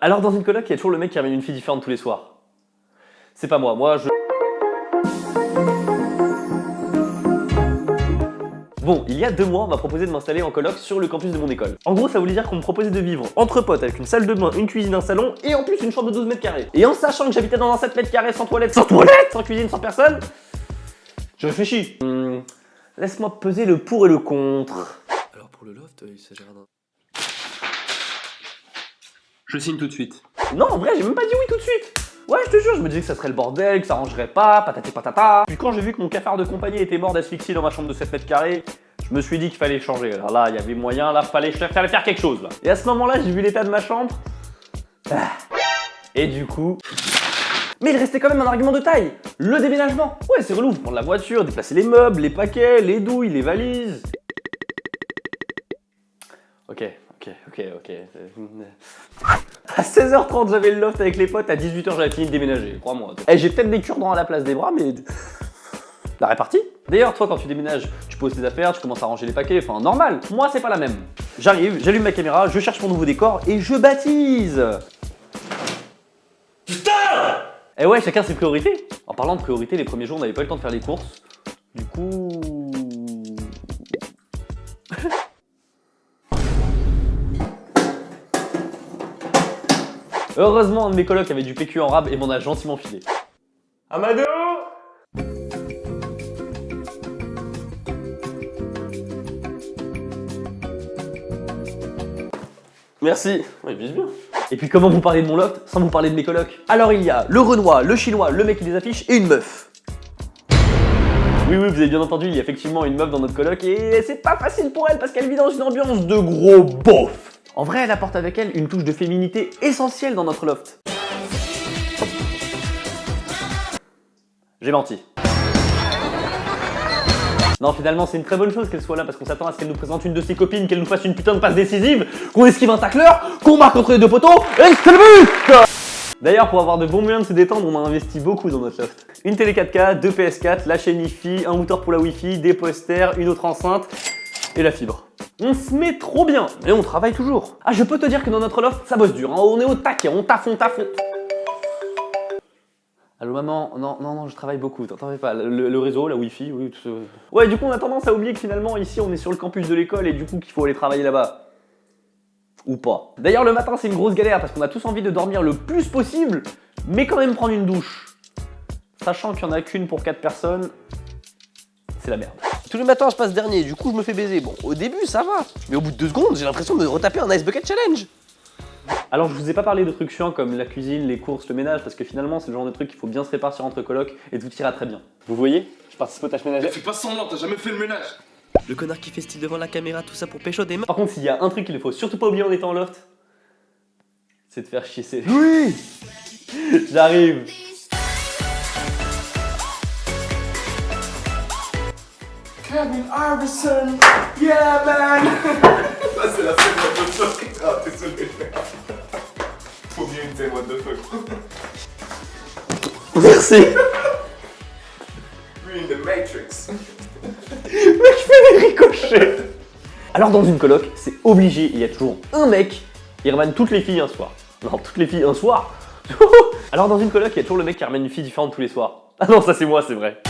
Alors dans une coloc, il y a toujours le mec qui ramène une fille différente tous les soirs. C'est pas moi, moi je... Bon, il y a 2 mois, on m'a proposé de m'installer en coloc sur le campus de mon école. En gros, ça voulait dire qu'on me proposait de vivre entre potes avec une salle de bain, une cuisine, un salon et en plus une chambre de 12 mètres carrés. Et en sachant que j'habitais dans un 7 mètres carrés sans toilette, sans cuisine, sans personne, je réfléchis. Laisse-moi peser le pour et le contre. Alors pour le loft, il s'agira d'un... Je signe tout de suite. Non, en vrai, j'ai même pas dit oui tout de suite. Ouais, je te jure, je me disais que ça serait le bordel, que ça rangerait pas, patati patata. Puis quand j'ai vu que mon cafard de compagnie était mort d'asphyxie dans ma chambre de 7 mètres carrés, je me suis dit qu'il fallait changer. Alors là, il y avait moyen, là, fallait faire quelque chose, là. Et à ce moment-là, j'ai vu l'état de ma chambre. Et du coup... Mais il restait quand même un argument de taille. Le déménagement. Ouais, c'est relou. Prendre la voiture, déplacer les meubles, les paquets, les douilles, les valises. Ok. À 16h30, j'avais le loft avec les potes, à 18h, j'avais fini de déménager, crois-moi. Eh, j'ai peut-être des cure-dents à la place des bras, mais... La répartie. D'ailleurs, toi, quand tu déménages, tu poses tes affaires, tu commences à ranger les paquets, enfin, normal. Moi, c'est pas la même. J'arrive, j'allume ma caméra, je cherche mon nouveau décor et je baptise. Putain! Eh ouais, chacun ses priorités. En parlant de priorités, les premiers jours, on n'avait pas eu le temps de faire les courses. Du coup... Heureusement, un de mes colocs avait du PQ en rab et m'en a gentiment filé. Amado! Merci. Ouais, il vise bien. Et puis comment vous parlez de mon loft sans vous parler de mes colocs? Alors il y a le Renoir, le Chinois, le mec qui les affiche et une meuf. Oui, vous avez bien entendu, il y a effectivement une meuf dans notre coloc et c'est pas facile pour elle parce qu'elle vit dans une ambiance de gros beauf. En vrai, elle apporte avec elle une touche de féminité essentielle dans notre loft. J'ai menti. Non, finalement, c'est une très bonne chose qu'elle soit là parce qu'on s'attend à ce qu'elle nous présente une de ses copines, qu'elle nous fasse une putain de passe décisive, qu'on esquive un tacleur, qu'on marque entre les 2 poteaux et c'est le but! D'ailleurs, pour avoir de bons moyens de se détendre, on a investi beaucoup dans notre loft. Une télé 4K, 2 PS4, la chaîne Wi-Fi, un routeur pour la Wi-Fi, des posters, une autre enceinte et la fibre. On se met trop bien, mais on travaille toujours. Ah, je peux te dire que dans notre loft, ça bosse dur, hein. On est au taquet, on taffe. Allô maman, non, je travaille beaucoup, t'en fais pas, le réseau, la Wi-Fi, oui, tout ça. Ouais, du coup on a tendance à oublier que finalement ici on est sur le campus de l'école et du coup qu'il faut aller travailler là-bas. Ou pas. D'ailleurs le matin c'est une grosse galère parce qu'on a tous envie de dormir le plus possible, mais quand même prendre une douche. Sachant qu'il n'y en a qu'une pour 4 personnes, c'est la merde. Tous les matins je passe dernier, du coup je me fais baiser. Bon, au début ça va, mais au bout de 2 secondes j'ai l'impression de me retaper un Ice Bucket Challenge. Alors je vous ai pas parlé de trucs chiants comme la cuisine, les courses, le ménage, parce que finalement c'est le genre de truc qu'il faut bien se répartir entre colocs et tout ira très bien. Vous voyez, je participe aux tâches ménagères. Fais pas semblant, t'as jamais fait le ménage. Le connard qui fait style devant la caméra, tout ça pour pécho des meufs. Par contre, s'il y a un truc qu'il ne faut surtout pas oublier en étant en loft, c'est de faire chier ses... Oui. J'arrive. Kevin Iverson, yeah man. Ça c'est la scène what the fuck. Ah désolé. Faut bien une scène what the fuck. Merci. Lui in the Matrix. Mec, fait des ricochets. Alors dans une coloc, c'est obligé, il y a toujours un mec qui ramène toutes les filles un soir. Non, toutes les filles un soir. Alors dans une coloc, il y a toujours le mec qui ramène une fille différente tous les soirs. Ah non, ça c'est moi, c'est vrai.